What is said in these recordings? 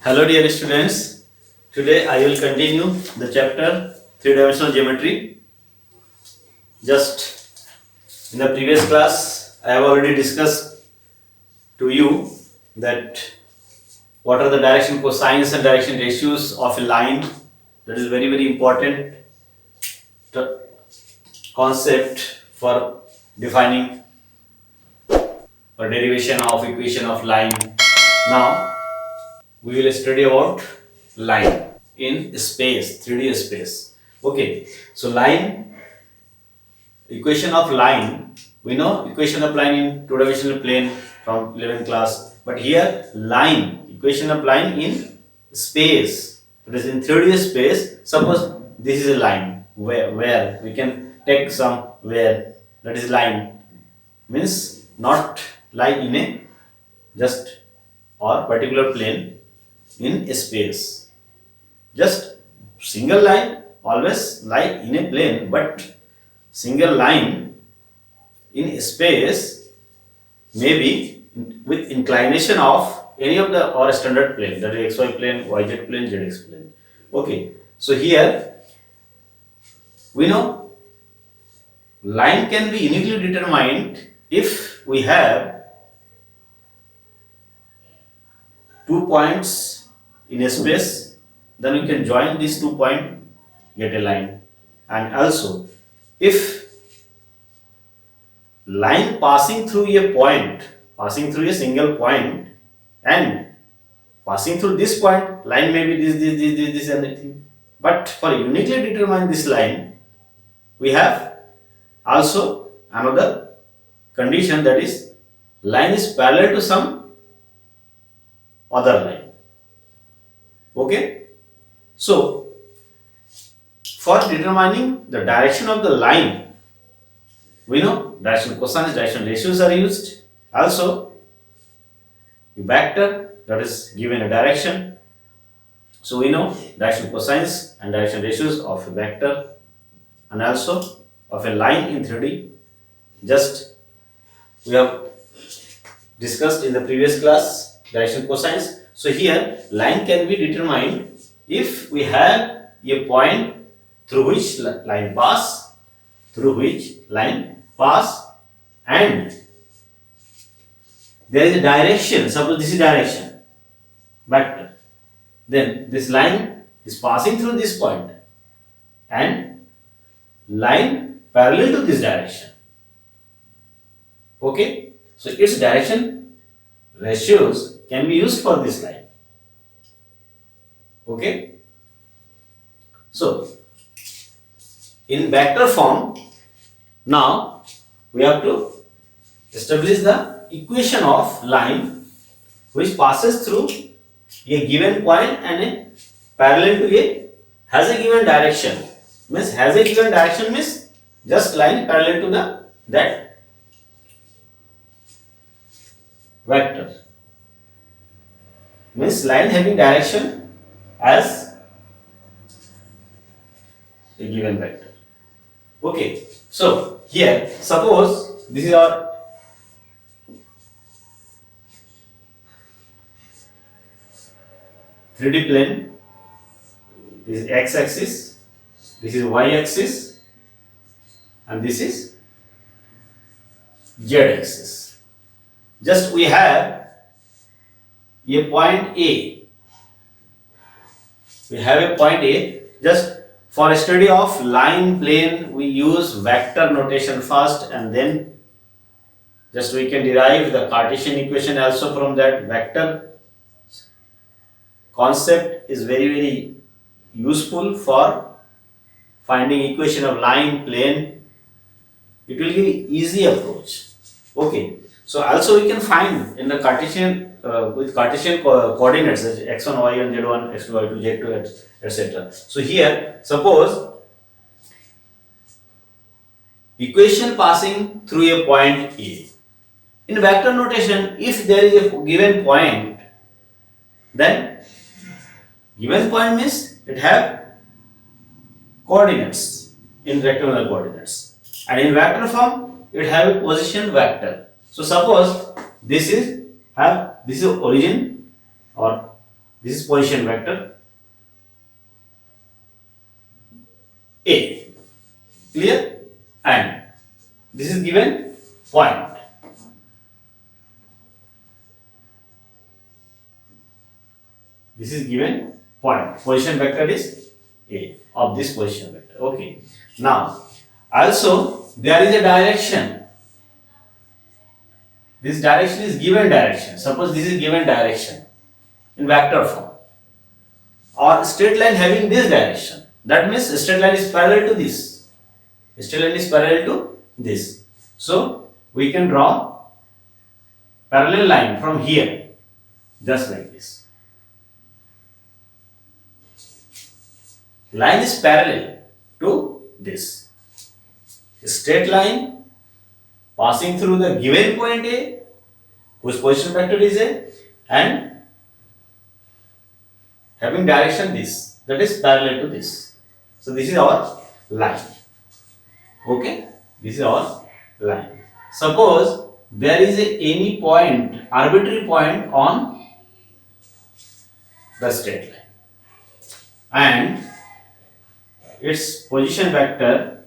Hello dear students, today I will continue the chapter 3-dimensional geometry. Just in the previous class I have already discussed to you that what are the direction cosines and direction ratios of a line. That is very important concept for defining or derivation of equation of line. Now we will study about line in space, 3D space. Okay, so line, equation of line, we know equation of line in two-dimensional plane from 11th class, but here line, equation of line in space, it is in 3D space. Suppose this is a line where we can take some where, that is line, means not lie in a just or particular plane in space. Just single line always lie in a plane, but single line in space may be with inclination of any of the or standard plane, that is xy plane, yz plane, zx plane. Okay, so here we know line can be uniquely determined if we have 2 points in a space, then we can join these 2 points, get a line. And also if line passing through a point, passing through a single point and passing through this point, line may be this anything. But for uniquely determine this line, we have also another condition, that is line is parallel to some other line. Okay, so for determining the direction of the line, we know direction cosines, direction ratios are used. Also a vector that is given a direction, so we know direction cosines and direction ratios of a vector and also of a line in 3D. Just we have discussed in the previous class direction cosines. So here line can be determined if we have a point through which line pass, and there is a direction. Suppose this is direction vector, then this line is passing through this point and line parallel to this direction. Okay, so its direction ratios can be used for this line. Okay, so in vector form, now we have to establish the equation of line which passes through a given point and a parallel to a has a given direction. Means has a given direction means just line parallel to the that vector, means line having direction as a given vector. Okay, so here suppose this is our three-D plane. This is x-axis, this is y-axis, and this is z-axis. Just we have a point A. We have a point A. Just for study of line plane, we use vector notation first, and then just we can derive the Cartesian equation also from that. Vector concept is very useful for finding equation of line, plane. It will give easy approach. Okay. So also we can find in the Cartesian with Cartesian coordinates such as x1, y1, z1, x2, y2, z2, etc. So here, suppose equation passing through a point A. In vector notation, if there is a given point, then given point means it have coordinates in rectangular coordinates, and in vector form it have a position vector. So suppose this is origin, or this is position vector A, clear, and this is given point. This is given point. Position vector is A of this position vector. Okay. Now, also there is a direction. This direction is given direction. Suppose this is given direction in vector form, or straight line having this direction. That means straight line is parallel to this. Straight line is parallel to this. So we can draw parallel line from here, just like this. Line is parallel to this. A straight line passing through the given point A, whose position vector is A, and having direction this, that is parallel to this. So this is our line. Okay, this is our line. Suppose there is any point, arbitrary point on the straight line, and its position vector,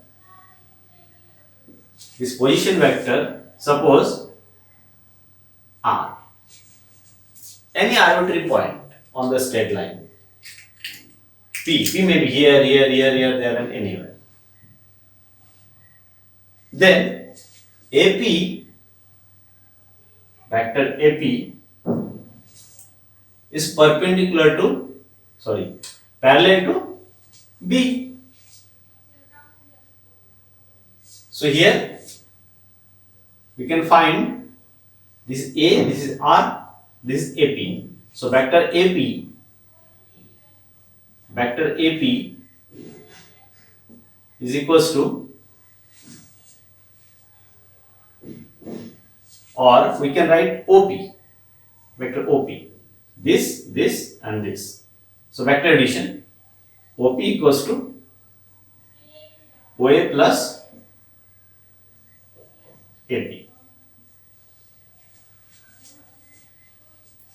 this position vector, suppose R, any arbitrary point on the straight line, P may be here, there, and anywhere. Then AP, vector AP is perpendicular to, parallel to B. So here we can find this is A, this is R, this is AP. So vector AP is equals to, or we can write OP, vector OP, this and this. So vector addition, OP equals to OA plus AP.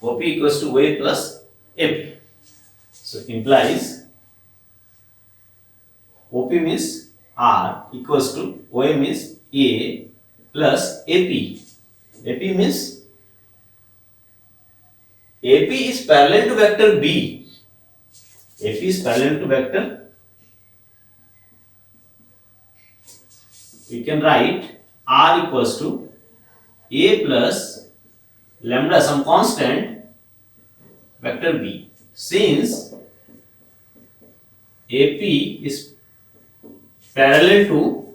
OP equals to OA plus AP. So implies OP means R equals to OA means A plus AP. AP means AP is parallel to vector B. AP is parallel to vector. We can write R equals to A plus lambda, some constant, vector B. Since AP is parallel to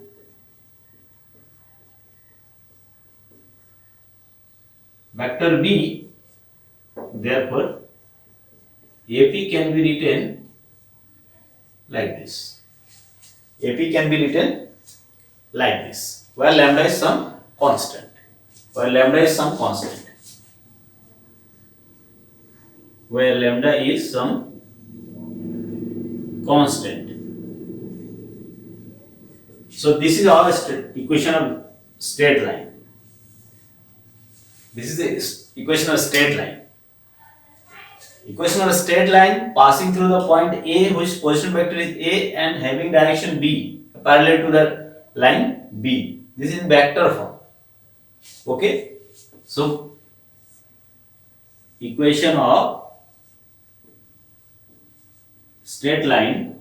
vector B, therefore AP can be written like this. AP can be written like this, where lambda is some constant. Where lambda is some constant. Where lambda is some constant. So this is our equation of straight line. This is the equation of straight line. Equation of a straight line passing through the point A, whose position vector is A and having direction B, parallel to the line B. This is in vector form. Okay. So equation of straight line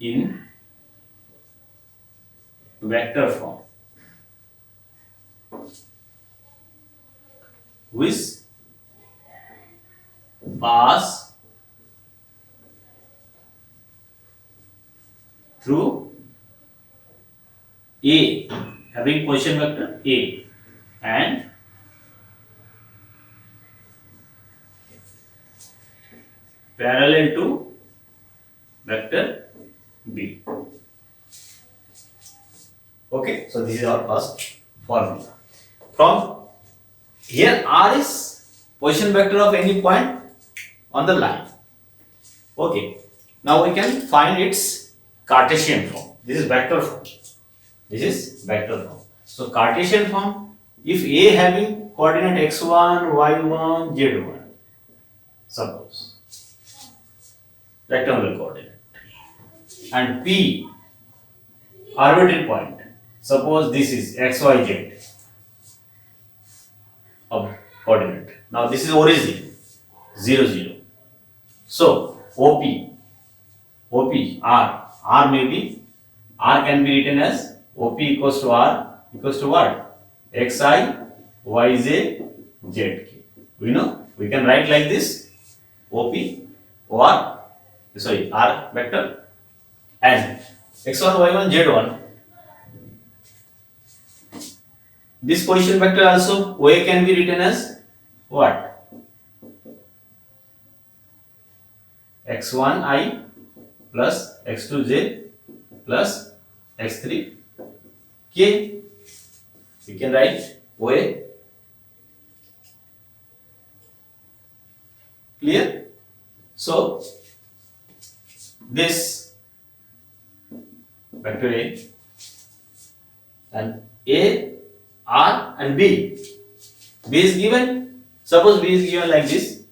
in vector form, which pass through A, having position vector A, and parallel to vector B. Okay, so this is our first formula. From here, R is position vector of any point on the line. Okay, now we can find its Cartesian form. This is vector form. This is vector form. So Cartesian form, if A having coordinate x1, y1, z1, suppose rectangular coordinate, and P arbitrary point, suppose this is x, y, z of coordinate. Now this is origin 0, 0. So OP, R may be, R can be written as OP equals to R equals to what? Xi, Yj, Zk. We know, we can write like this, OP, R vector, and x1, y1, z1. This position vector also OA can be written as what? x1i plus x2j plus x3k. We can write OA. Clear? So this vector A and A, R and B. B is given. Suppose B is given like this.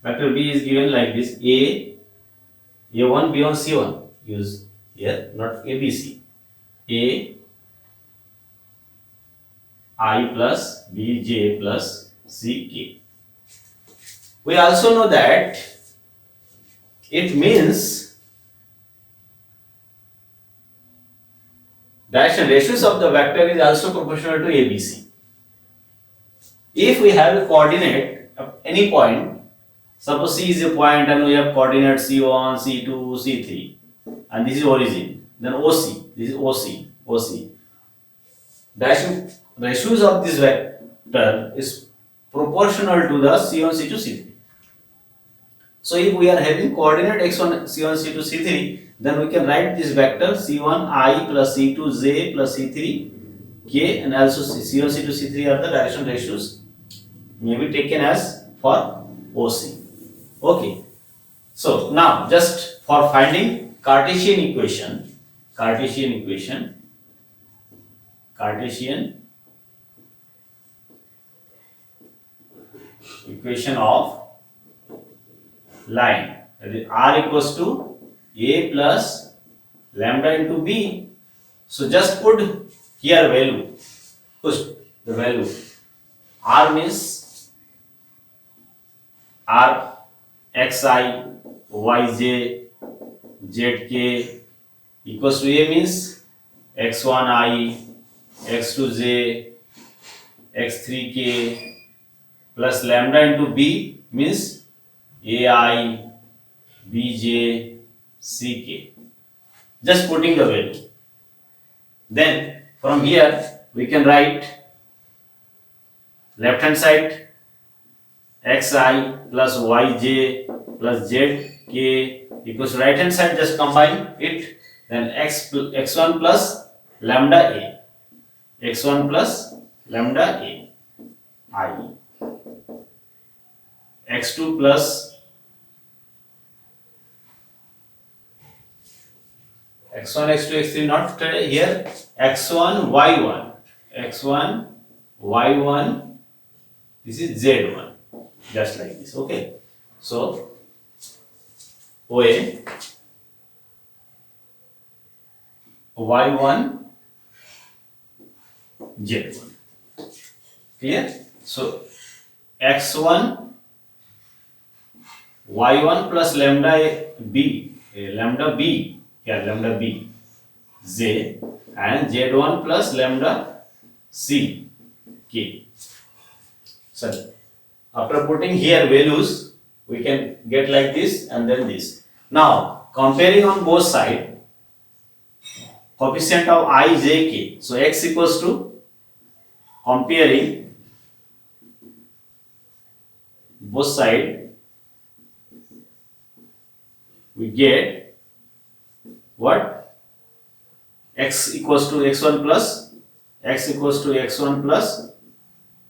Vector B is given like this. A1, B1, C1. Use here, not ABC. A, I plus B, J plus C, K. We also know that it means direction ratios of the vector is also proportional to ABC. If we have a coordinate of any point, suppose C is a point and we have coordinate C1, C2, C3, and this is origin, then OC, this is OC. Direction ratios of this vector is proportional to the C1, C2, C3. So if we are having coordinate x1, C1, C2, C3, then we can write this vector C1i plus C2j plus C3k, and also C1, C2, C3 are the direction ratios may be taken as for OC. Okay. So now just for finding Cartesian equation of line, that is R equals to A plus lambda into B. So just put here value, push the value. R means R xi, yj, zk equals to A means x1i, x2j, x3k plus lambda into B means ai, bj, ck. Just putting the value. Then from here we can write left hand side xi plus yj plus zk equals to right hand side, just combine it, then x1 plus lambda a, x1 plus lambda a, I, x2 plus x1, x2, x3 not here, x1, y1, this is z1, just like this. Okay, so OA y1, z1. Clear? So x1, y1 plus lambda b, lambda b, j, and z1 plus lambda c, k. So after putting here values, we can get like this and then this. Now comparing on both sides, coefficient of I, j, k. So x equals to, comparing both sides, we get what? X equals to x1 plus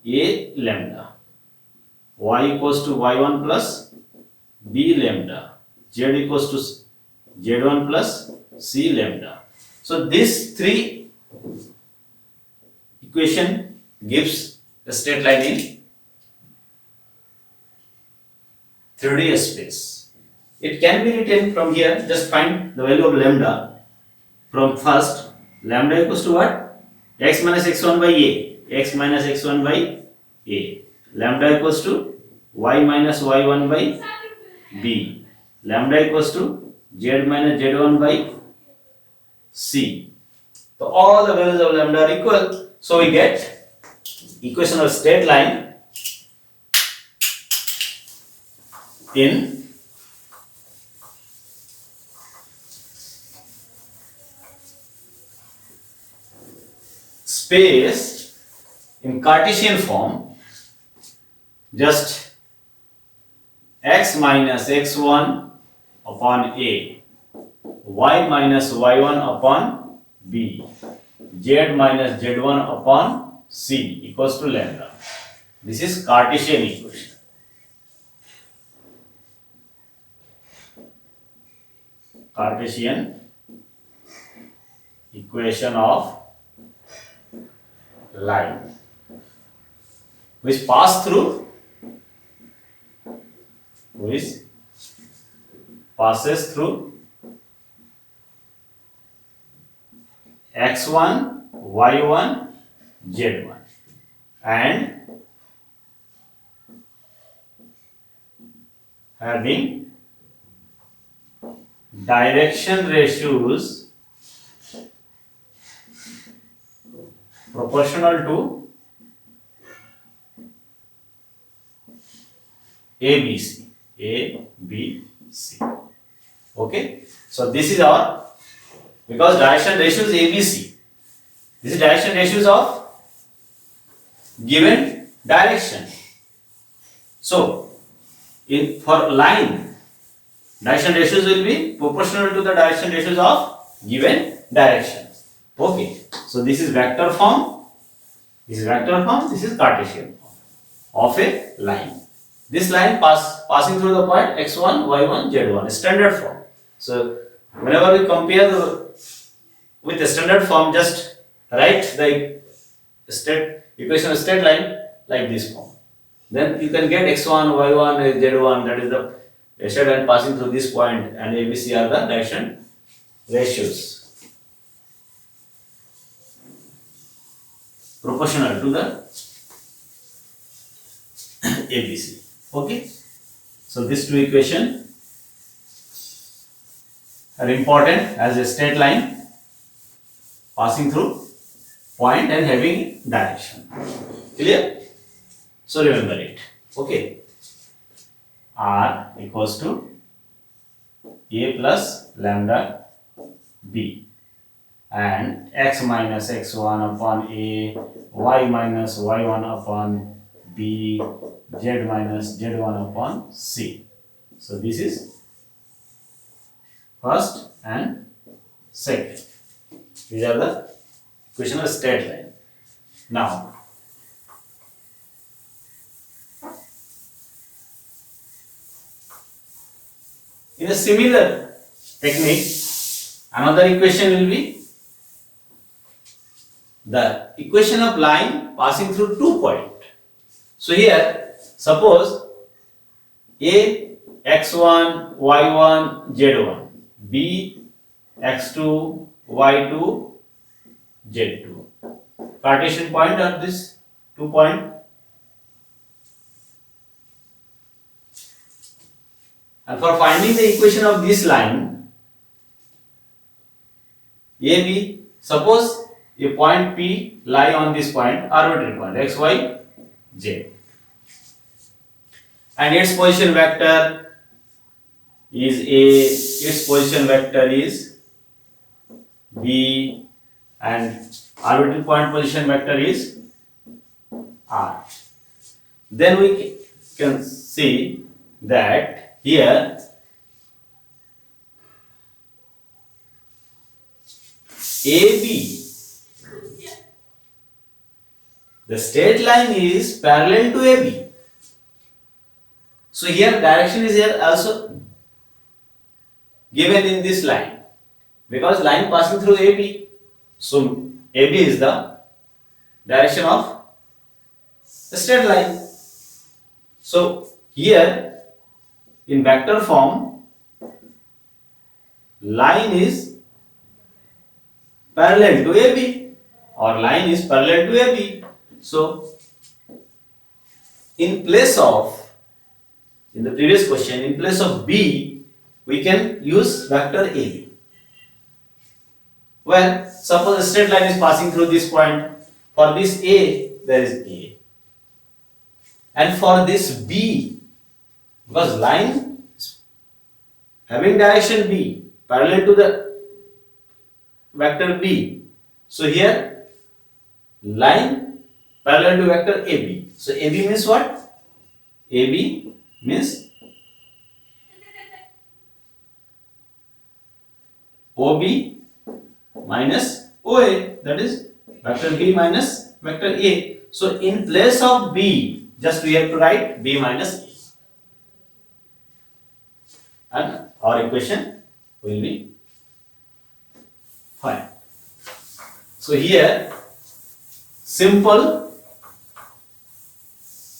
a lambda, y equals to y1 plus b lambda, z equals to z1 plus c lambda. So this three equation gives a straight line in 3D space. It can be written from here. Just find the value of lambda from first. Lambda equals to what? X minus x1 by a. X minus x1 by a. Lambda equals to y minus y1 by b. Lambda equals to z minus z1 by c. So all the values of lambda are equal. So we get equation of straight line in space in Cartesian form. Just x minus x1 upon a, y minus y1 upon b, z minus z1 upon c equals to lambda. This is Cartesian equation. Cartesian equation of line which passes through x1, y1, z1 and having direction ratios proportional to ABC. Okay, so this is our, because direction ratios ABC, this is direction ratios of given direction. So in for line, direction ratios will be proportional to the direction ratios of given direction. Okay, so this is vector form, this is Cartesian form of a line. This line passing through the point x1, y1, z1, standard form. So whenever we compare with the standard form, just write the equation of straight line like this form. Then you can get x1, y1, z1, that is the straight line passing through this point, and ABC are the direction ratios proportional to the ABC. Okay, so these two equations are important as a straight line passing through point and having direction. Clear? So remember it. Okay, R equals to a plus lambda b, and x minus x1 upon a, y minus y1 upon b, z minus z1 upon c. So this is first and second. These are the equation of straight line. Now in a similar technique, another equation will be the equation of line passing through 2 points. So here, suppose A x1, y1, z1, B x2, y2, z2. Cartesian point are these 2 points. And for finding the equation of this line, AB, suppose a point P lie on this point, arbitrary point, x, y, z. and its position vector is A, its position vector is B, and orbital point position vector is R. Then we can see that here AB, the straight line is parallel to AB. So here direction is here also given in this line because line passing through AB. So AB is the direction of the straight line. So here in vector form, line is parallel to AB or line is parallel to AB. So in the previous question, in place of B, we can use vector AB. Well, suppose a straight line is passing through this point. For this A, there is A. And for this B, because line having direction B, parallel to the vector B. So here, line parallel to vector AB. So AB means what? AB means OB minus OA, that is vector B minus vector A. So in place of B, just we have to write B minus A. And our equation will be fine. So here, simple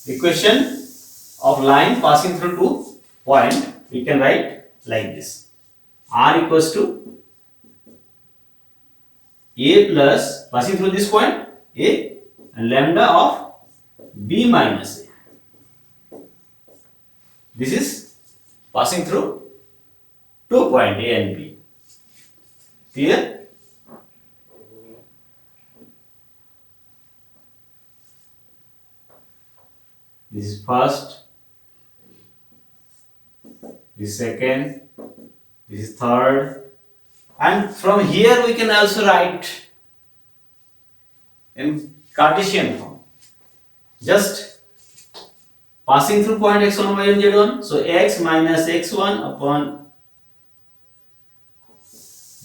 equation of line passing through two point, we can write like this. R equals to A plus passing through this point A and lambda of B minus A. This is passing through 2 point A and B. Clear? This is first, this is second, this is third, and from here we can also write in Cartesian form. Just passing through point x1, y1, z1. So x minus x1 upon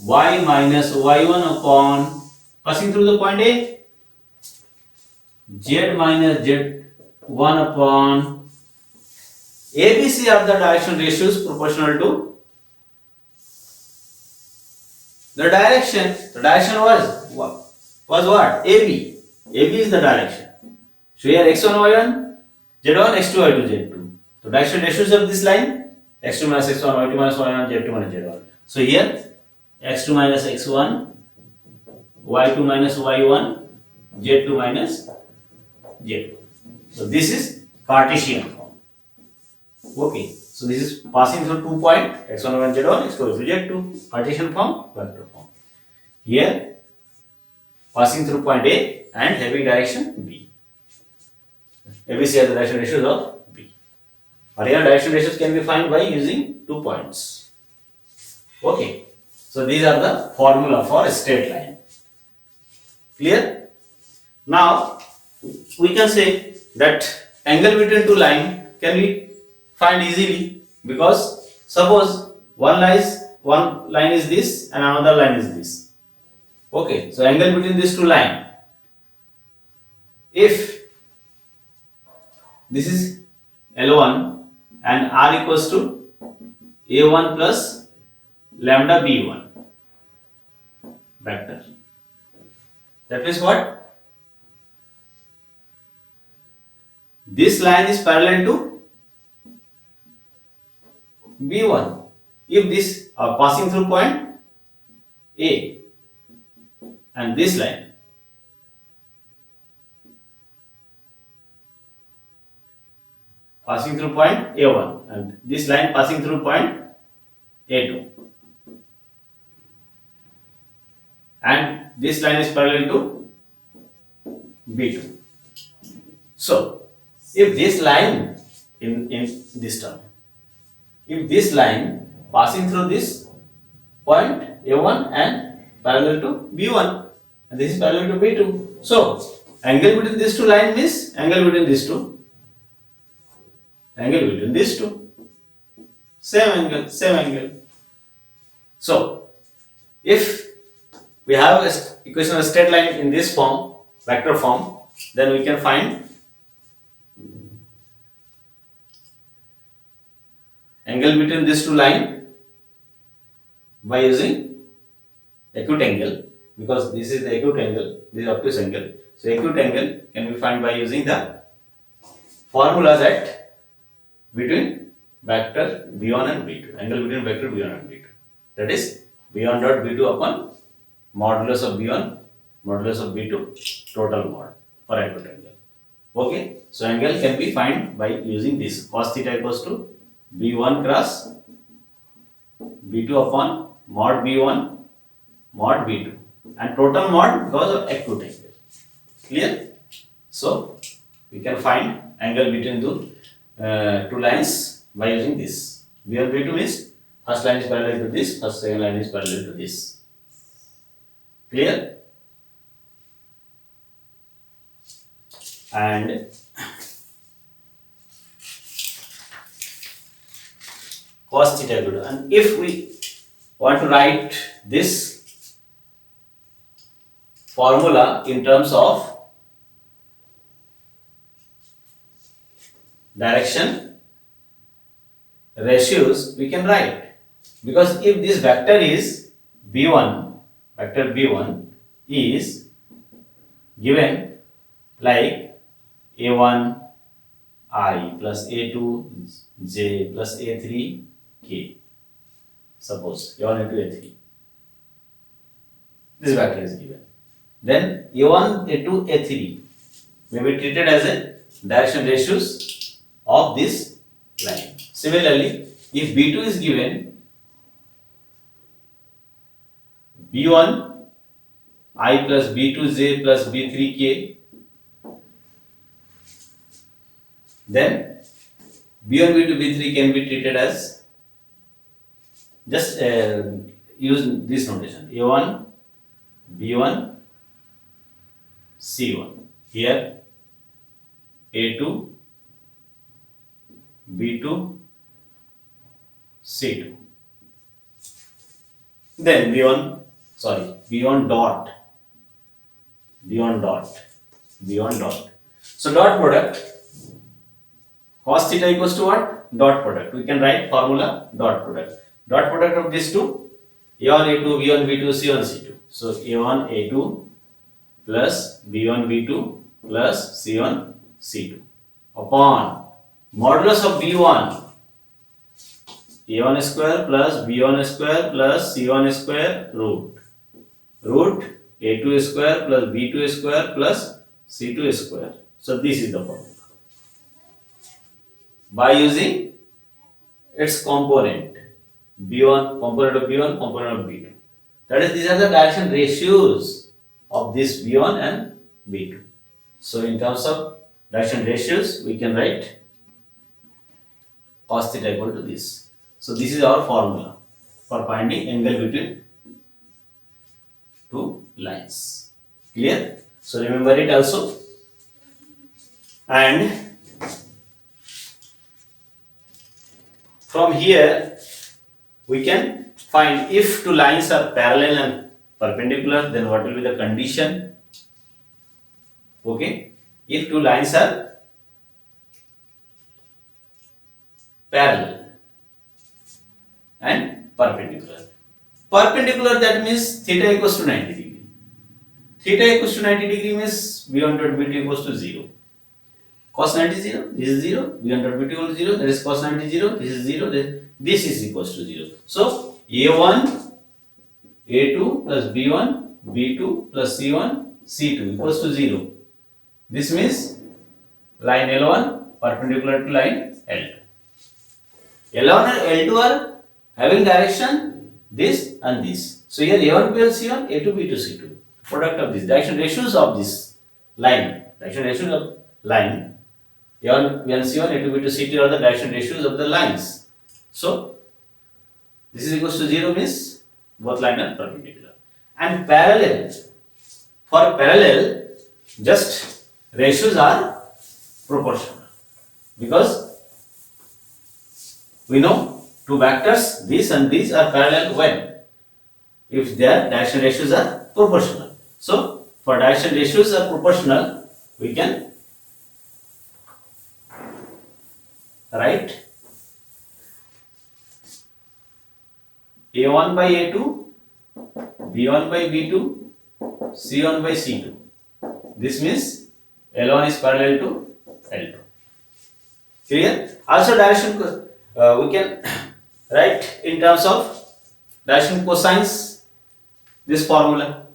y minus y1 upon passing through the point A, z minus z1 upon ABC are the direction ratios proportional to the direction. The direction was what? AB. AB is the direction. So here x1, y1, z1, x2, y2, z2. So direction ratios of this line x2 minus x1, y2 minus y1, z2 minus z1. So here x2 minus x1, y2 minus y1, z2 minus z2. So this is Cartesian form. Okay. So this is passing through 2 point x1, y1, z1, x2, y2, z2. Cartesian form, vector form. Here passing through point A and having direction B. ABC are the direction ratios of B. Or here direction ratios can be found by using 2 points. Okay. So these are the formula for a straight line. Clear? Now we can say that angle between two lines can be find easily because suppose one line is this and another line is this. Okay, so angle between these two lines, if this is L1 and R equals to A1 plus lambda B1 vector, that means what? This line is parallel to B1. If this are passing through point A and this line passing through point A1 and this line passing through point A2 and this line is parallel to B2. So if this line in this term. If this line passing through this point A1 and parallel to B1, and this is parallel to B2. So angle between these two lines means angle between these two. Angle between these two. Same angle, same angle. So if we have an equation of a straight line in this form, vector form, then we can find angle between these two lines by using acute angle, because this is the acute angle, this is obtuse angle. So acute angle can be found by using the formula that between vector B1 and B2, angle between vector B1 and B2. That is B1 dot B2 upon modulus of B1, modulus of B2, total mod for acute angle. Okay, so angle can be found by using this. Cos theta equals to B1 cross B2 upon mod B1 mod B2, and total mod because of acute angle. Clear? So we can find angle between the two lines by using this. B1 B2 means first line is parallel to this, first second line is parallel to this. Clear? And cos theta equal to, and if we want to write this formula in terms of direction ratios, we can write, because if this vector is B1, vector B1 is given like A1 I plus A2 J plus A3 K, suppose A1 A2 A3, this vector is given, then A1 A2 A3 may be treated as a direction ratios of this line. Similarly, if B2 is given B1 I plus B2J plus B3K, then B1 B2 B3 can be treated as, just use this notation, A1 B1 C1, here A2 B2 C2, then B1 dot, so dot product, cos theta equals to what? Dot product. We can write formula dot product. Dot product of these two, A1 A2 B1 B2 C1 C2. So A1 A2 plus B1 B2 plus C1 C2 upon modulus of B1, A1 square plus B1 square plus C1 square root A2 square plus B2 square plus C2 square. So this is the formula by using its component B1, component of B1, component of B2. That is, these are the direction ratios of this B1 and B2. So in terms of direction ratios, we can write cos theta equal to this. So this is our formula for finding angle between two lines. Clear? So remember it also. And from here we can find if two lines are parallel and perpendicular, then what will be the condition? Okay, if two lines are parallel and perpendicular. Perpendicular, that means theta equals to 90 degree. Theta equals to 90 degree means B1 dot B2 equals to 0. Cos 90 0, this is 0, B1 dot B2 equals 0, that is cos 90 0, this is 0, this is equals to 0. So A1 A2 plus B1 B2 plus C1 C2 equals to 0. This means line L1 perpendicular to line L2. L1 and L2 are having direction this and this. So here A1 plus C1, A2 B2 C2. Product of this, direction ratios of this line, direction ratios of line A1, C1, A2, B2, C2 are the direction ratios of the lines. So this is equals to 0 means both lines are perpendicular. And parallel, for parallel, just ratios are proportional, because we know two vectors, these and these, are parallel when? If their direction ratios are proportional. So for direction ratios are proportional, we can write A1 by A2, B1 by B2, C1 by C2. This means L1 is parallel to L2. Clear? Also direction we can write in terms of direction cosines this formula.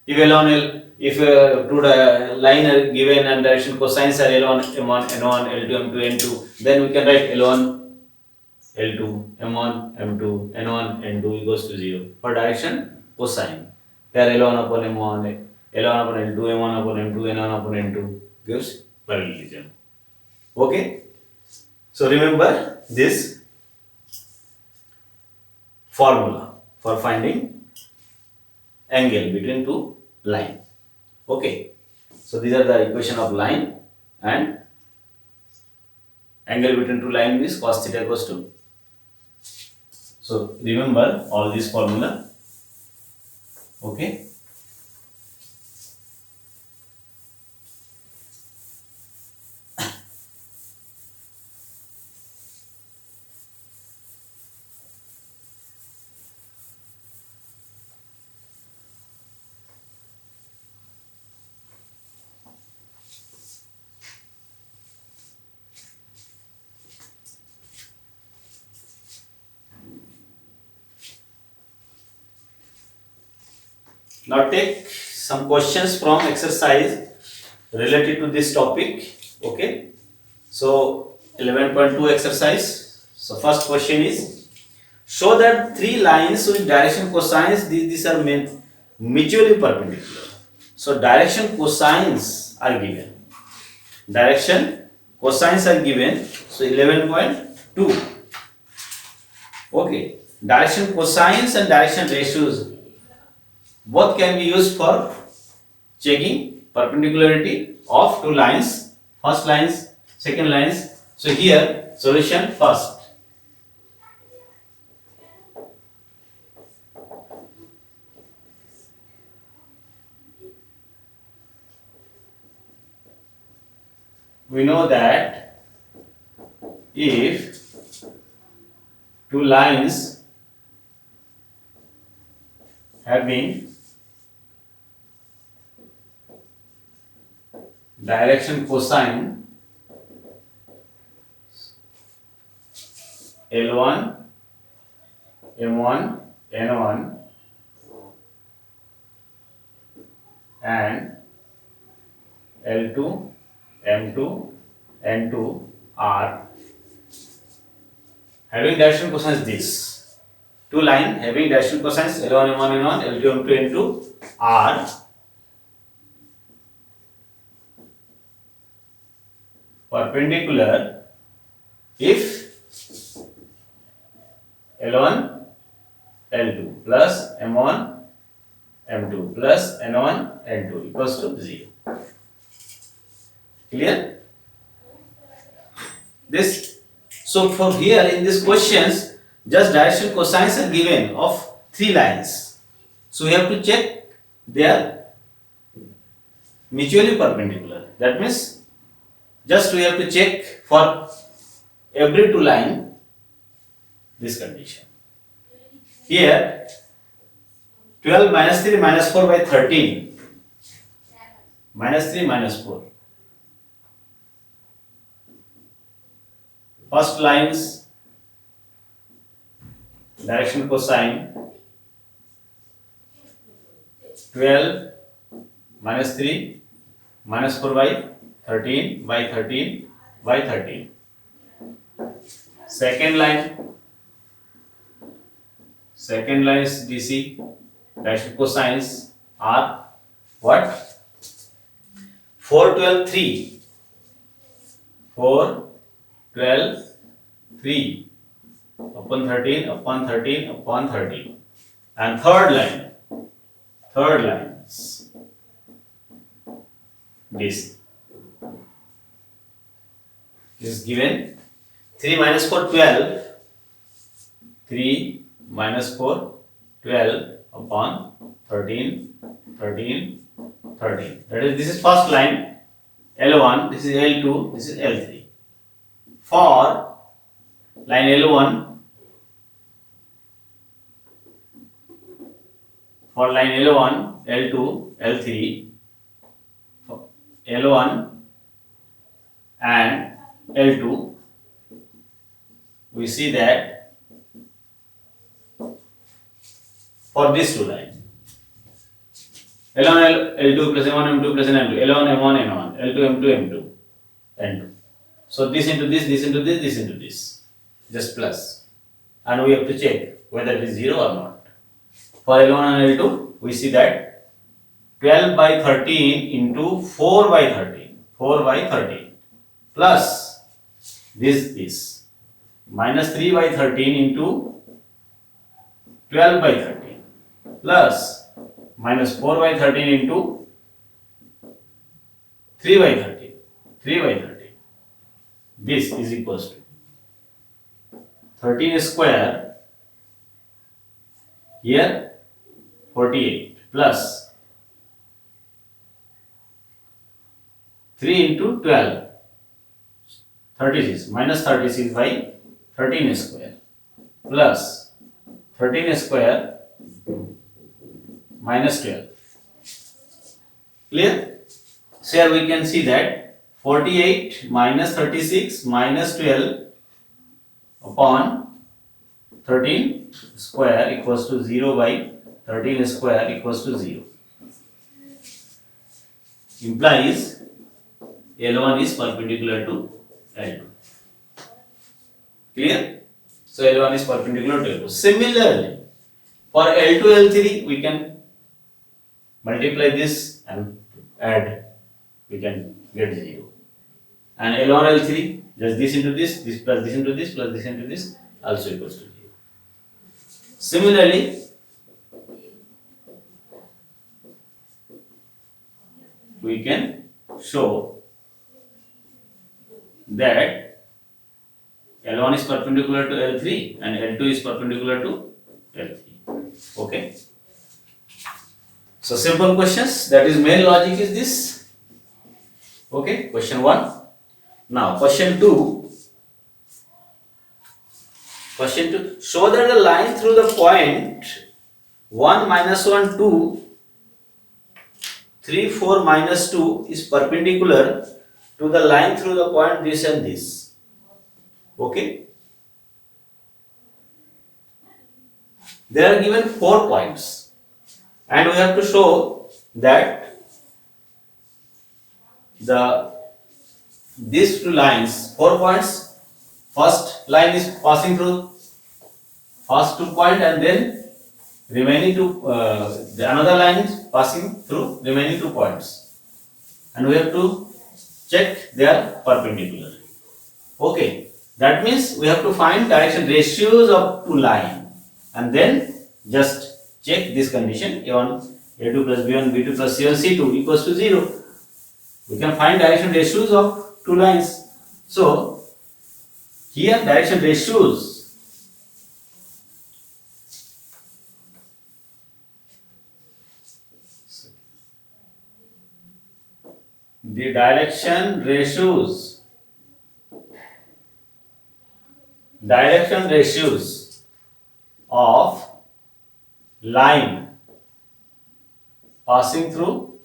If L1, if two line are given and direction cosines are L1, M1, N1, L2, M2, N2, then we can write L1, L2, M1, M2, N1, N2 equals to 0 for direction cosine. Here L1 upon M1, L1 upon L2, M1 upon M2, N1 upon N2 gives parallelism. Okay? So remember this formula for finding angle between two lines. Okay? So these are the equation of line, and angle between two lines is cos theta equals to. So remember all these formula. Okay? Now take some questions from exercise related to this topic. Okay. So 11.2 exercise. So first question is, show that three lines with direction cosines, these are mutually perpendicular. So direction cosines are given. Direction cosines are given. So 11.2. Okay. Direction cosines and direction ratios both can be used for checking perpendicularity of two lines, first lines, second lines. So here solution first. We know that if two lines having direction cosine L1, M1, N1 and L2, M2, N2 are having direction cosines this. Two lines having direction cosines L1, M1, N1, L2, M2, N2 are perpendicular if L1, L2 plus M1, M2 plus N1, N2 equals to 0. Clear? This. So for here in these questions, just direction cosines are given of three lines. So we have to check they are mutually perpendicular. That means just we have to check for every two line this condition. Here 12 minus 3 minus 4 by 13. Minus 3 minus 4. First lines direction cosine 12 minus 3 minus 4 by 13 by 13 by 13. Second line is DC. Direction cosines are what? 4, 12, 3. 4, 12, 3 upon 13 upon 13 upon 13. And third line this is given 3 minus 4 12, 3 minus 4 12 upon 13 13 13. That is, this is first line L1, this is L2, this is L3. For line L1, for line L1, L2, L3, L1 and L2, we see that for these two lines, L1 L2 plus M1 M2 plus N2, L1 M1 N1, L2 M2 M2, N2. So this into this into this into this, just plus, and we have to check whether it is 0 or not. For L1 and L2, we see that 12 by 13 into 4 by 13, 4 by 13, plus this, minus 3 by 13 into 12 by 13, plus minus 4 by 13 into 3 by 13, 3 by 13. This is equals to 13 square, here 48, plus 3 into 12, 36, minus 36 by 13 square, plus 13 square minus 12. Clear? So here we can see that 48 minus 36 minus 12 upon 13 square equals to 0 by 13 square equals to 0. Implies L1 is perpendicular to L2. Clear? So L1 is perpendicular to L2. Similarly, for L2, L3, we can multiply this and add, we can get 0. And L1, L3, just this into this plus this into this plus this into this also equals to 0. Similarly, we can show that L1 is perpendicular to L3 and L2 is perpendicular to L3. Okay. So simple questions, that is main logic is this. Okay, question 1. Now question 2. Question 2. Show that the line through the point 1, minus 1, 2, 3, 4, minus 2 is perpendicular to the line through the point this and this. Okay. There are given 4 points and we have to show that these two lines, 4 points, first line is passing through first 2 points and then remaining another line is passing through remaining 2 points, and we have to check their perpendicular. Okay, that means we have to find direction ratios of two lines and then just check this condition, A1, A2 plus B1, B2 plus C1, C2 equals to 0. We can find direction ratios of two lines. So here direction ratios, the direction ratios of line passing through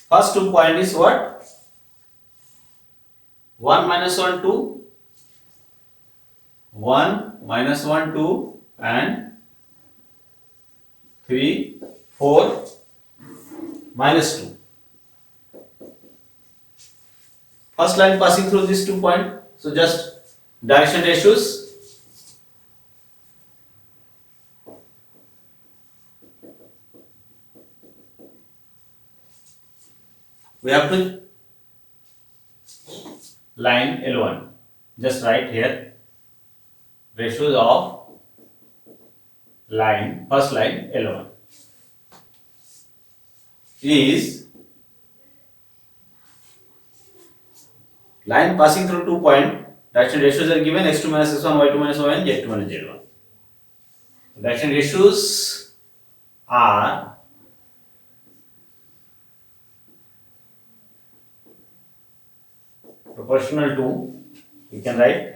first 2 point is what? 1 minus 1 2, 1 minus 1 2 and 3 4 minus 2. First line passing through these 2 points. So just direction ratios. we have to line L1. Just write here ratios of line, first line L1 is line passing through 2 point. Direction ratios are given x2 minus x1, y2 minus y1, z2 minus z1. Direction ratios are proportional to, we can write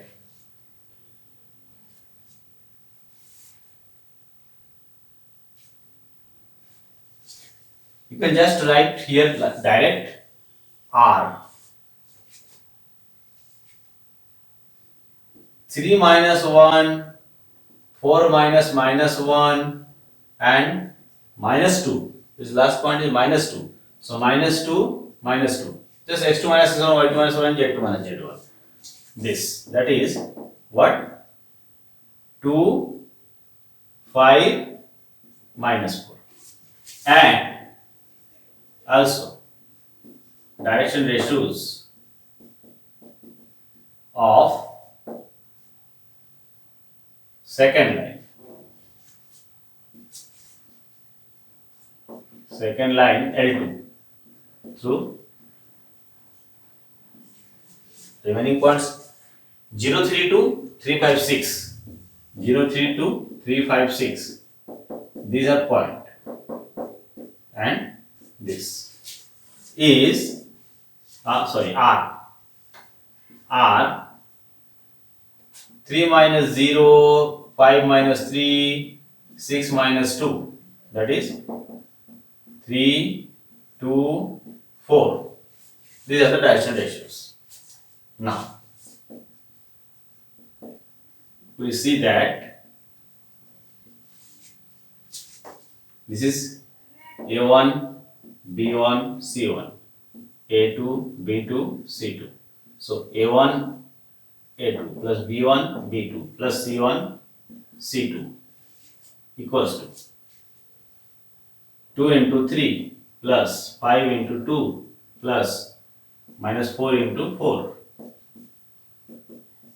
you can just write here direct R 3 minus 1, 4 minus minus 1 and minus 2. This last point is minus 2. So minus 2, minus 2. Just x2 minus x1, y2 minus y1, z2 minus z1. This, that is what? 2, 5, minus 4. And also direction ratios of second line L2 through remaining points 0, 3 to 3, 5, 6. 0, 3 to 3, 5, 6. These are point. And this is R. R 3 minus 0, 5 minus 3, 6 minus 2. That is 3, 2, 4. These are the direction ratios. Now, we see that this is A1, B1, C1, A2, B2, C2. So A1, A2 plus B1, B2 plus C1, C2 equals to 2 into 3 plus 5 into 2 plus minus 4 into 4.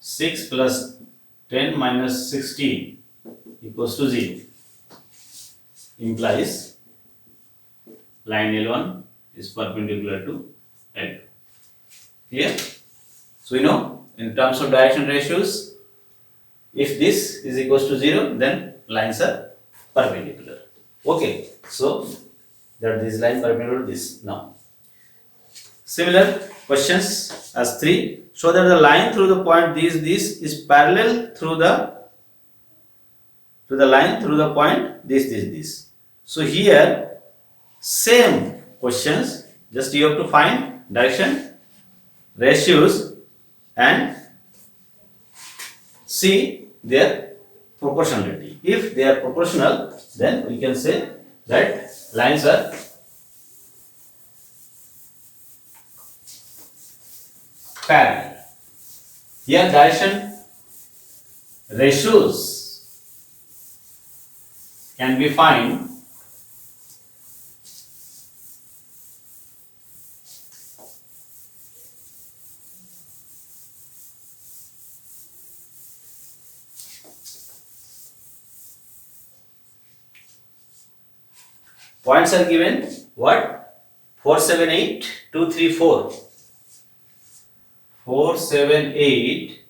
6 plus 10 minus 16 equals to 0. Implies line L1 is perpendicular to L2. Clear? So we know in terms of direction ratios, if this is equals to 0, then lines are perpendicular. Okay, so that this line perpendicular to this. Now, similar questions as 3. Show that the line through the point this is parallel through the line through the point this. So here same questions, just you have to find direction ratios and see their proportionality. If they are proportional, then we can say that lines are parallel. Here direction ratios can be found points are given what? 4, 7, 8, 2, 3, 4. 4, 7, 8,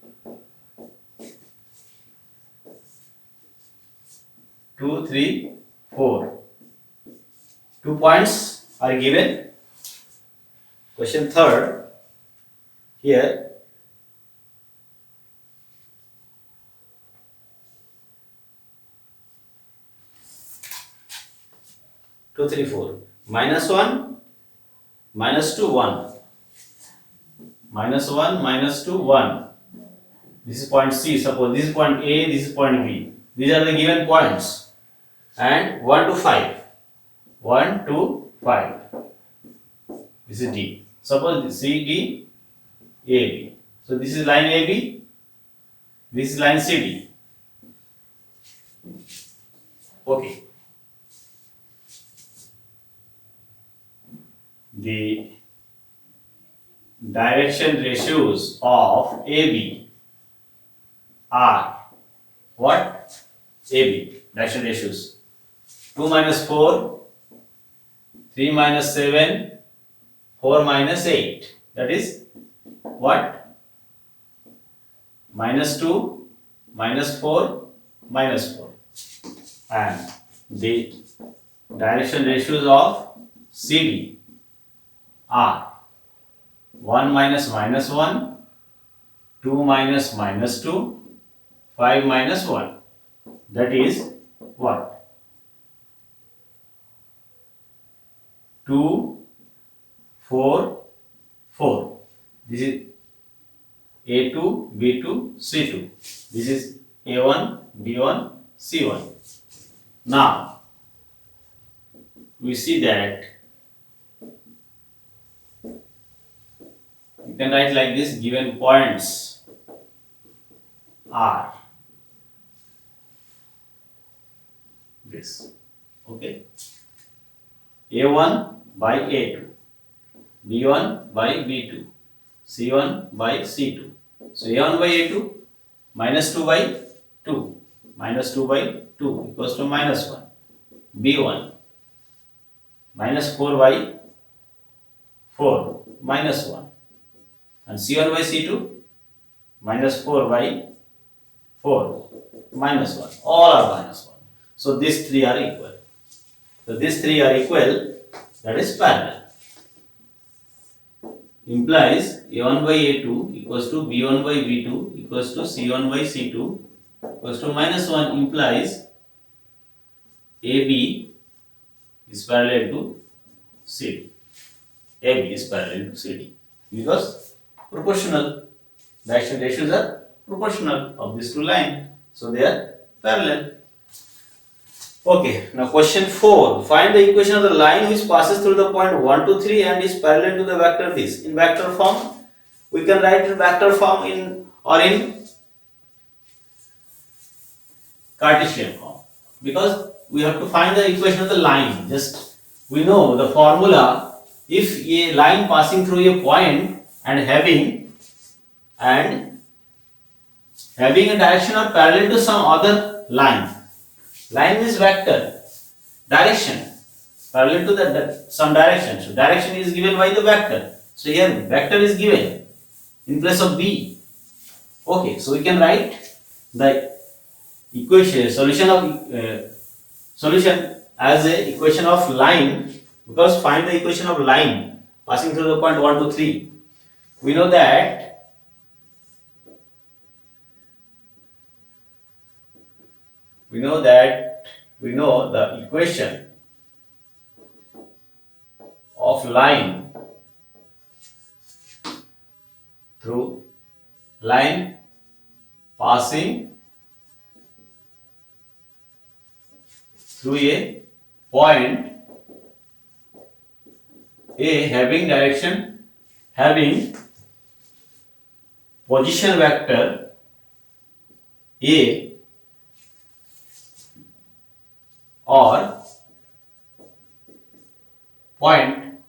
2, 3, 4. 2 points are given. Question third. Here 2, 3, 4. Minus 1, minus 2, 1. Minus 1, minus 2, 1. This is point C. Suppose this is point A, this is point B. These are the given points. And 1 to 5. 1 to 5. This is D. Suppose C, D, A, B. So this is line AB. This is line CD. Okay. The direction ratios of AB are what? AB direction ratios 2 minus 4, 3 minus 7, 4 minus 8. That is what? Minus 2, minus 4, minus 4. And the direction ratios of CD are 1 minus minus 1, 2 minus minus 2, 5 minus 1. That is what? 2, 4, 4. This is A2, B2, C2. This is A1, B1, C1. Now, we see that you can write like this: given points are this. Okay. A1 by A2, B1 by B2, C1 by C2. So A1 by A2 minus 2 by 2, minus 2 by 2 equals to minus 1. B1 minus 4 by 4 minus 1. And C1 by C2 minus 4 by 4 minus 1. All are minus 1. So these three are equal. So these three are equal, that is parallel. Implies A1 by A2 equals to B1 by B2 equals to C1 by C2 equals to minus 1, implies AB is parallel to CD. AB is parallel to CD because proportional. Direction ratios are proportional of these two lines, so they are parallel. Okay, now question 4. Find the equation of the line which passes through the point 1 to 3 and is parallel to the vector this. In vector form, we can write in vector form in Cartesian form, because we have to find the equation of the line. Just we know the formula: if a line passing through a point and having a direction or parallel to some other line. Line is vector, direction parallel to that some direction. So direction is given by the vector. So here vector is given in place of B. Okay, so we can write the equation solution as a equation of line, because find the equation of line passing through the point 1 to 3. We know the equation of line through line passing through a point A having position vector A or point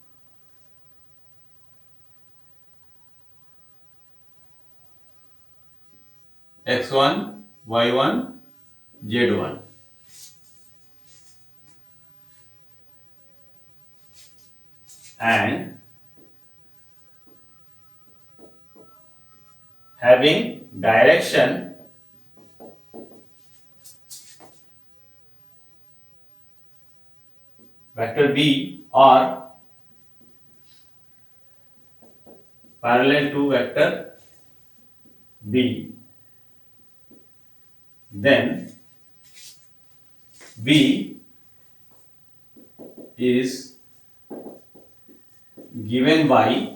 x1, y1, z1. And having direction vector B or parallel to vector B, then B is given by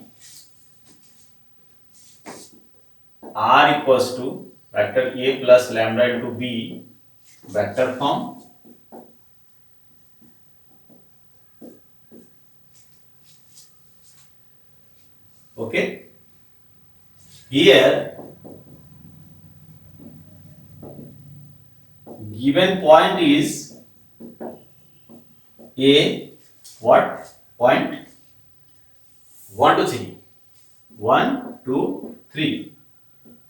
R equals to vector A plus lambda into B vector form. Okay, here given point is A, what point 1 to 3. 1, 2, 3.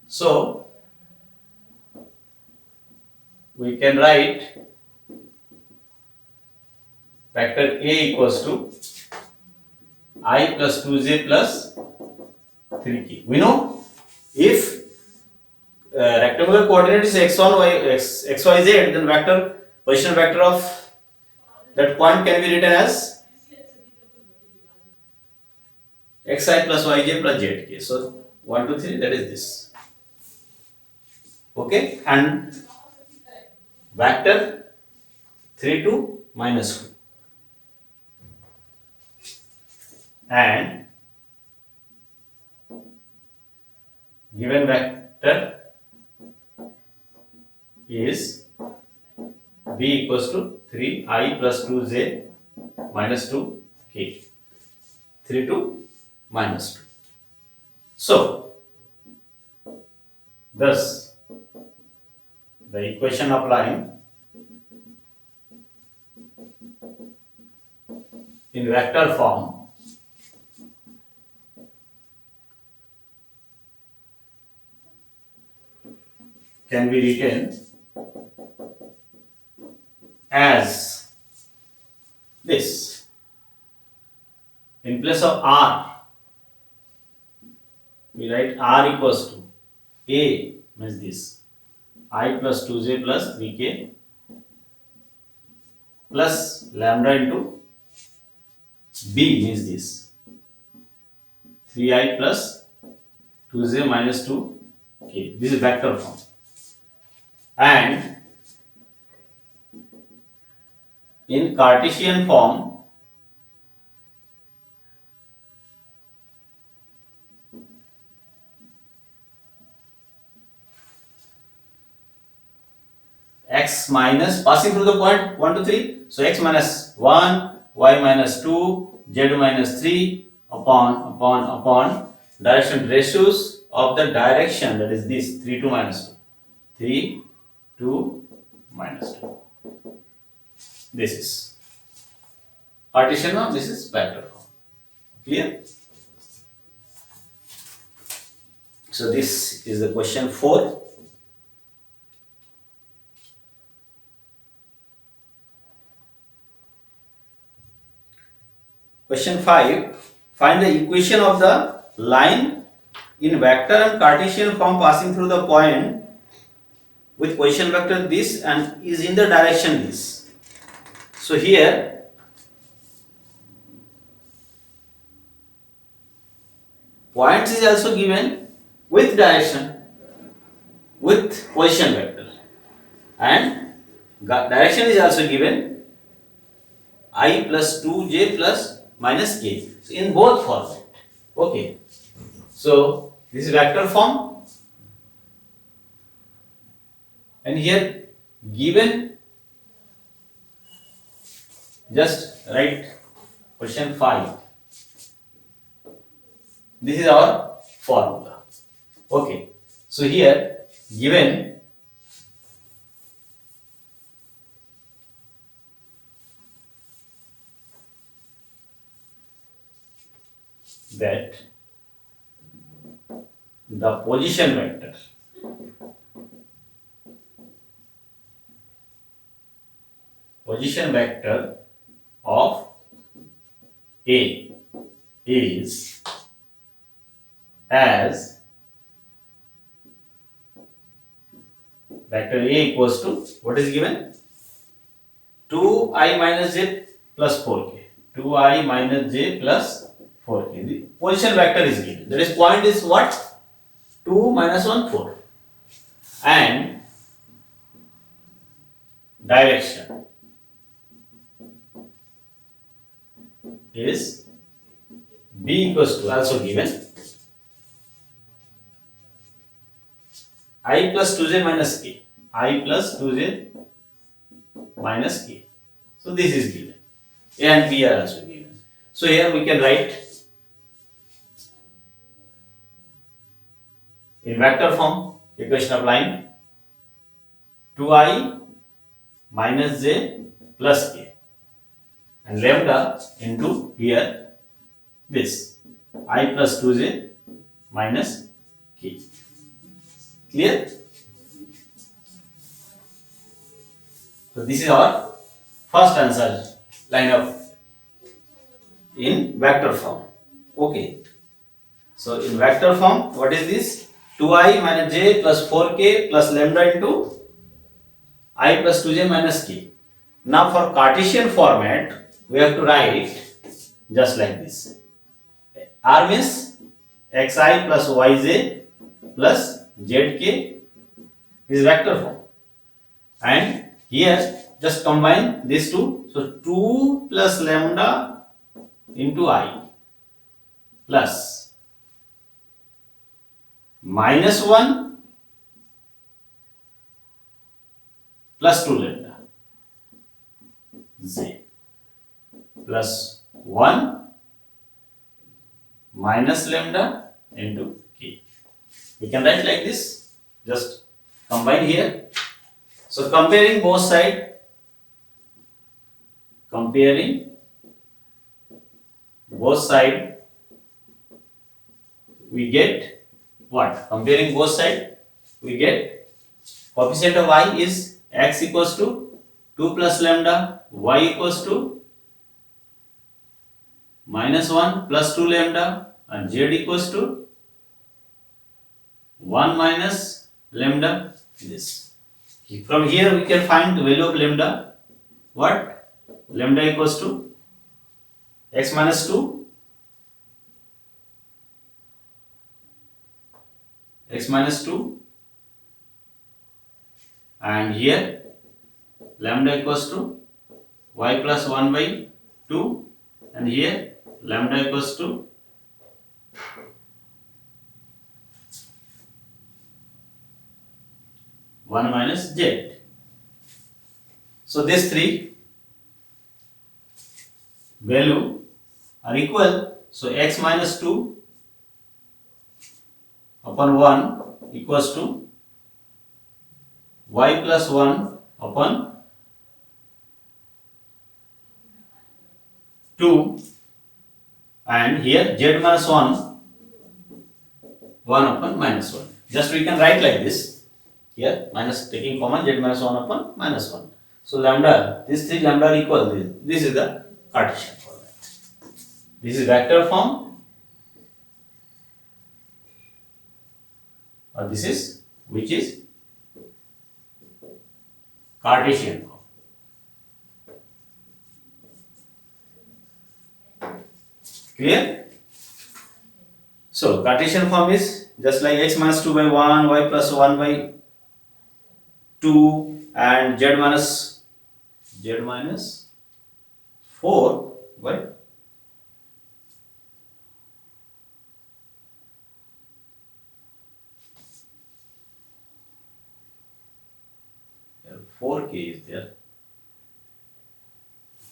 So we can write vector A equals to I plus 2j plus 3k. We know if rectangular coordinate is x1, xyz, then vector position vector of that point can be written as xi plus yj plus zk. So 1, 2, 3, that is this. Okay, and vector 3, 2, minus 2. And given vector is b equals to 3i plus 2j minus 2k. 3, 2, minus 2. So, thus, the equation of line in vector form can be written as this. In place of r, we write r equals to a means this I plus 2j plus 3k plus lambda into b means this 3i plus 2j minus 2k. This is vector form. And in Cartesian form, x minus passing through the point 1 to 3, so x minus 1, y minus 2, z minus 3 upon direction ratios of the direction, that is this 3, 2, minus 2. 3, 2, minus 2. This is Cartesian form, this is vector form. Clear? So this is the question 4. Question 5. Find the equation of the line in vector and Cartesian form passing through the point with position vector this and is in the direction this. So here points is also given with direction with position vector, and direction is also given I plus 2j plus minus k. So in both format. Okay. So this is vector form, and here given, just write question 5. This is our formula. Okay. So here given that the position vector of A is as vector A equals to what is given 2i minus j plus 4k, 2i minus j plus 4k. The position vector is given. That is point is what? 2 minus 1, 4. And direction is b equals to also given I plus 2j minus k, I plus 2j minus k. So this is given. A and b are also given. So here we can write in vector form equation of line 2i minus j plus k and lambda into here this I plus 2j minus k. Clear? So this is our first answer, line up in vector form. Okay. So in vector form, what is this? 2i minus j plus 4k plus lambda into I plus 2j minus k. Now for Cartesian format, we have to write just like this. R means xi plus yj plus zk is vector form. And here just combine these two. So 2 plus lambda into I plus minus 1 plus 2 lambda z plus 1 minus lambda into k. We can write like this. Just combine here. So comparing both sides, we get what? Comparing both sides, we get coefficient of I is x equals to 2 plus lambda, y equals to minus 1 plus 2 lambda, and z equals to 1 minus lambda. This. From here we can find the value of lambda. What? Lambda equals to x minus 2, and here lambda equals to y plus 1 by 2, and here lambda equals to one minus z. So these three value are equal. So x minus 2 upon 1 equals to y plus 1 upon 2, and here z minus 1 upon minus 1. Just we can write like this. Here minus taking common, z minus 1 upon minus 1. So lambda, these three lambda are equal. This is the Cartesian format. This is vector form, or this is which is Cartesian form. Clear? So Cartesian form is just like x minus 2 by 1, y plus 1 by 2, and z minus 4 by 4k is there.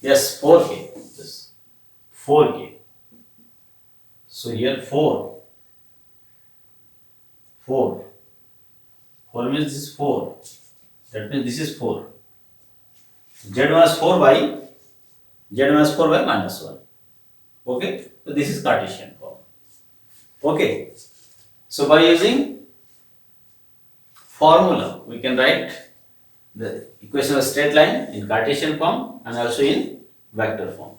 Yes, 4k. Yes, 4k. So here 4 means this is 4. That means this is 4. Z minus 4 by minus 1. Okay. So this is Cartesian form. Okay. So by using formula, we can write the equation of straight line in Cartesian form and also in vector form.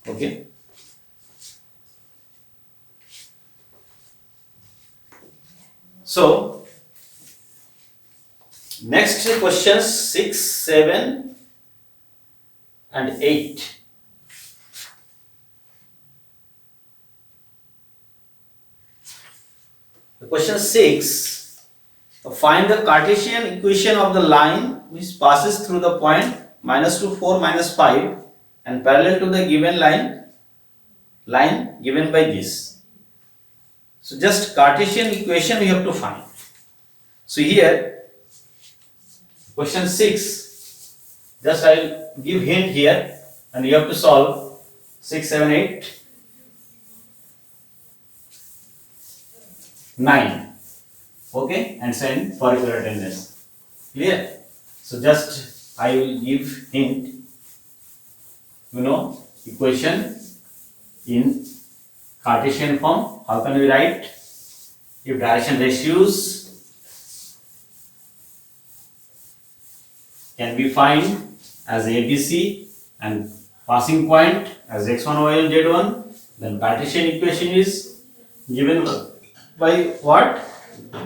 Okay. So next questions 6, 7 and 8. The question 6, find the Cartesian equation of the line which passes through the point minus 2, 4, minus 5 and parallel to the given line given by this. So just Cartesian equation we have to find. So here question 6, just I will give hint here and you have to solve 6, 7, 8, 9. Okay, and send for your attendance. Clear? So just I will give hint you know equation in Cartesian form. How can we write? If direction ratios can be found as ABC and passing point as x1, y1, z1, then Cartesian equation is given by what?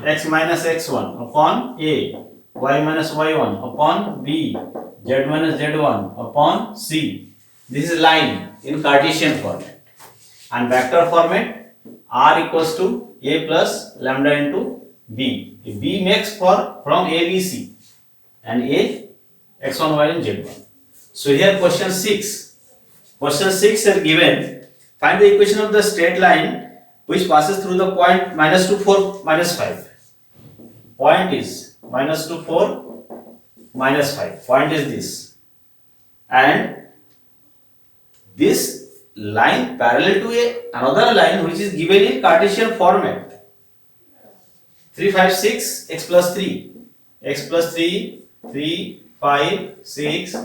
X minus x1 upon A, y minus y1 upon B, z minus z1 upon C. This is line in Cartesian format. And vector format, R equals to A plus lambda into B. B makes from ABC and A x1, y1, z1. So here question 6. Question 6 are given. Find the equation of the straight line which passes through the point minus 2, 4, minus 5. Point is minus 2, 4, minus 5. Point is this. And this line parallel to another line which is given in Cartesian format. 3, 5, 6, x plus 3. X plus 3, 3, 5, 6.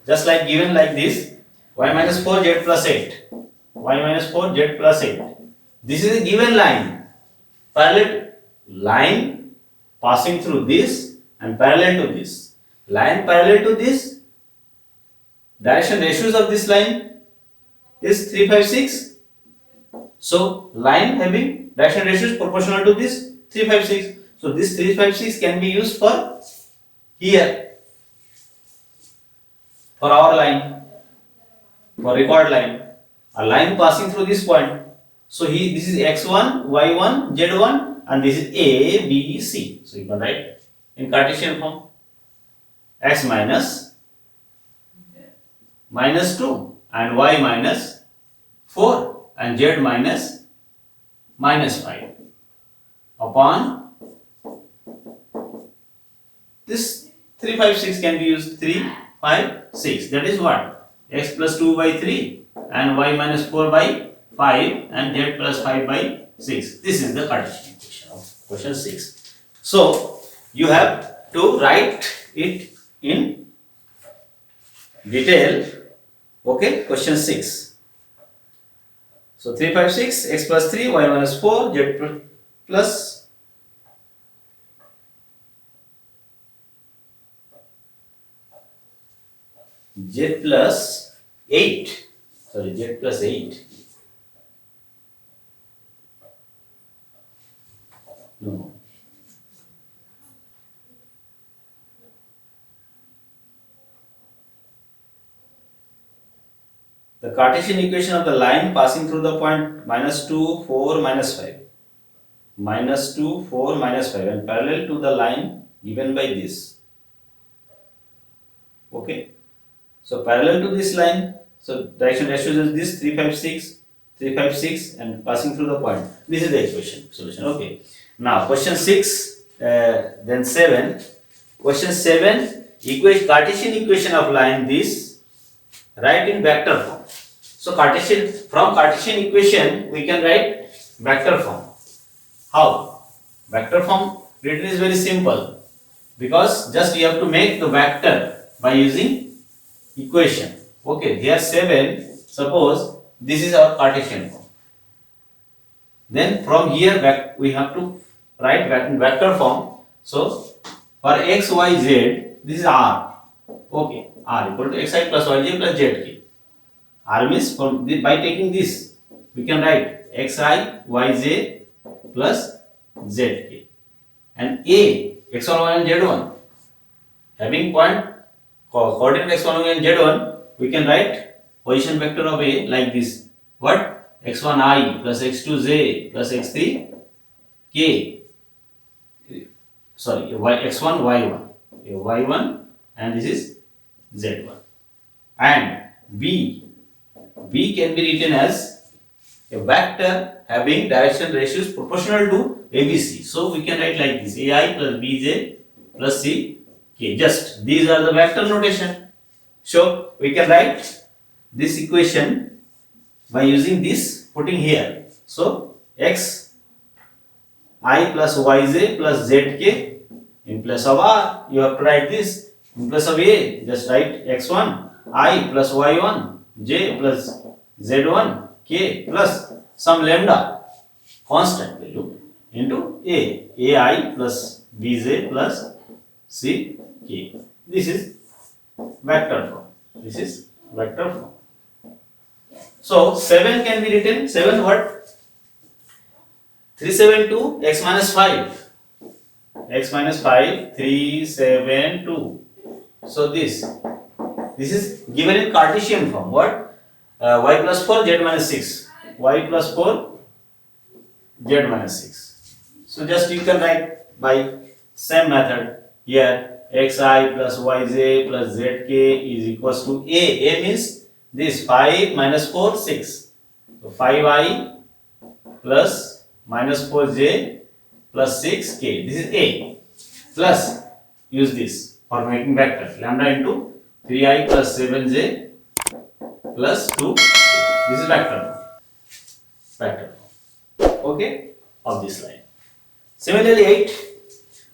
Just like given like this. Y minus 4, z plus 8. Y minus 4, z plus 8. This is a given line. Parallel line passing through this and parallel to this. Line parallel to this. Direction ratios of this line is 3, 5, 6. So line having direction ratios proportional to this 3, 5, 6. So this 3, 5, 6 can be used for here. For our line. For record line, a line passing through this point. So this is x1, y1, z1, and this is A, B, C. So you can write in Cartesian form x minus 2 and y minus 4 and z minus 5 upon this 3, 5, 6 can be used 3, 5, 6. That is what? X plus 2 by 3 and y minus 4 by 5 and z plus 5 by 6. This is the Cartesian equation of question 6. So you have to write it in detail. Okay, question 6. So 3, 5, 6, x plus 3, y minus 4, z plus z plus 8. Sorry, z plus 8. No. The Cartesian equation of the line passing through the point minus 2, 4, minus 5. Minus 2, 4, minus 5 and parallel to the line given by this. Okay. So parallel to this line, so direction ratios is this 3, 5, 6, 3, 5, 6 and passing through the point. This is the equation solution. Okay. Now question 6, then 7. Question 7, Cartesian equation of line this, write in vector form. So from Cartesian equation we can write vector form. How? Vector form written is very simple because just you have to make the vector by using equation. Okay, here 7, suppose this is our Cartesian form. Then from here we have to write vector form. So for x, y, z, this is R. Okay, R equal to xi plus yj plus zk. R means by taking this, we can write xi, yj plus zk. And A, x1, y1, z1, having point coordinate x1, y1, z1, we can write position vector of A like this. What? x1i plus x2j plus x3k. Sorry, x1, y1. y1 and this is z1. And B can be written as a vector having direction ratios proportional to ABC. So we can write like this: AI plus BJ plus CK. Just these are the vector notation. So we can write this equation by using this, putting here. So x I plus yj plus zk. In place of R, you have to write this. In place of A, just write x1, I plus y1, j plus z1, k plus some lambda constant value into ai plus bj plus ck. This is vector form. This is vector form. So 7 can be written 7 what? 372 x minus 5. X minus 5 372. So this is given in Cartesian form. What? Y plus 4 z minus 6. Y plus 4 z minus 6. So just you can write by same method here. Xi plus yj plus zk is equals to a. A means this 5 minus 4 6. So 5i plus minus 4j plus 6k. This is a. Plus use this for making vector lambda into 3i plus 7j plus 2. This is vector. Vector. Okay, of this line. Similarly, 8.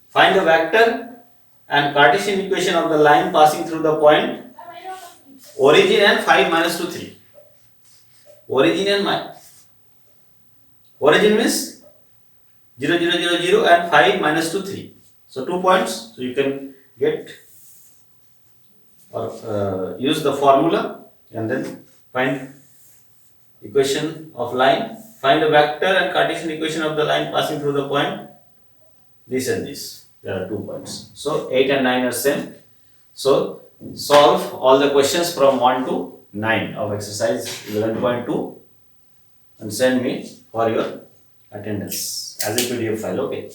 Find the vector and Cartesian equation of the line passing through the point origin and 5 minus 2 3. Origin means 0 0 0 0 and 5 minus 2 3. So 2 points. So you can get or use the formula and then find equation of line. Find the vector and Cartesian equation of the line passing through the point this and this. There are 2 points. So 8 and 9 are same. So solve all the questions from 1 to 9 of exercise 11.2 and send me for your attendance as a PDF file. Okay.